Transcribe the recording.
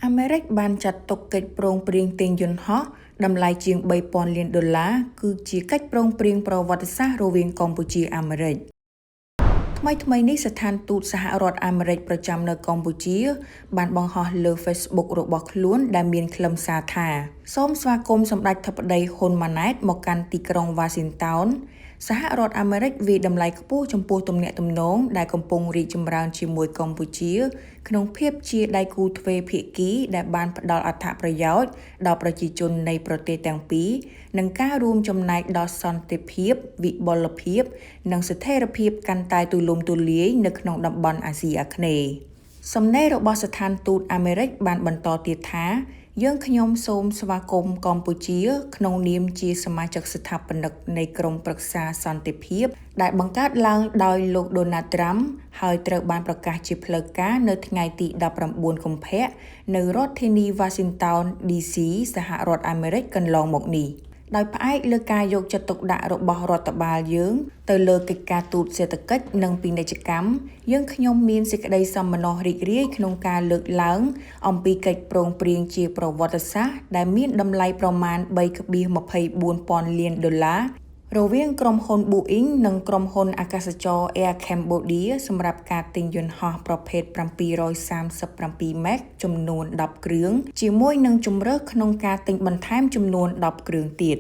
អាមេរិកបានចាត់ទុកកិច្ចព្រមព្រៀងទិញយន្តហោះតម្លៃជាង$3,000 លានគឺជាកិច្ចព្រមព្រៀងប្រវត្តិសាស្ត្ររវាងកម្ពុជាអាមេរិកថ្មីនេះស្ថានទូតសហរដ្ឋអាមេរិកប្រចាំនៅកម្ពុជាបានបង្ហោះលើ Facebook របស់ខ្លួនដែលមានខ្លឹមសារថាសូមស្វាគមន៍សម្ដេចធិបតីហ៊ុនម៉ាណែតមកកាន់ទីក្រុងវ៉ាស៊ីនតោនសហរដ្ឋអាមេរិកវាយតម្លៃខ្ពស់ចំពោះទំនាក់ទំនងដែលកំពុងរីកចម្រើនជាមួយកម្ពុជាក្នុងភាពជាដៃគូទ្វេភាគីដែលបានផ្ដល់អត្ថប្រយោជន៍ដល់ប្រជាជននៃប្រទេសទាំងពីរនិងការរួមចំណែកដល់សន្តិភាពវិបុលភាពនិងស្ថិរភាពកាន់តែទូលំទូលាយនៅក្នុងតំបន់អាស៊ីអាគ្នេយ៍សំណេររបស់ស្ថានទូតអាមេរិកបានបន្តទៀតថាយើងខ្ញុំសូមស្វាគមន៍កម្ពុជាក្នុងនាមជាសមាជិកស្ថាបនិកនៃក្រុមប្រឹក្សាសន្តិភាពដែលបង្កើតឡើងដោយលោក Donald Trump ហើយត្រូវបានប្រកាសជាផ្លូវការនៅថ្ងៃទី19 កុម្ភៈនៅរដ្ឋធានី Washington DC សហរដ្ឋអាមេរិកកន្លងមកនេះដោយផ្អែកលើការយកចិត្តទុកដាក់របស់រដ្ឋបាលយើងទៅលើកិច្ចការទូតសេដ្ឋកិច្ចនិងពាណិជ្ជកម្មយើងខ្ញុំមានសេចក្តីសប្បុរសរីករាយក្នុងការលើកឡើងអំពីកិច្ចព្រមព្រៀងជាប្រវត្តិសាស្ត្រដែលមានតម្លៃប្រមាណ$3.24 លានរវាងក្រុមហ៊ុន Boeing និងក្រុមហ៊ុនអាកាសចរ Air Cambodia សម្រាប់ការទិញយន្តហោះប្រភេទ737 MAX ចំនួន10គ្រឿងជាមួយនឹងជម្រើសក្នុងការទិញបន្ថែមចំនួន10គ្រឿងទៀត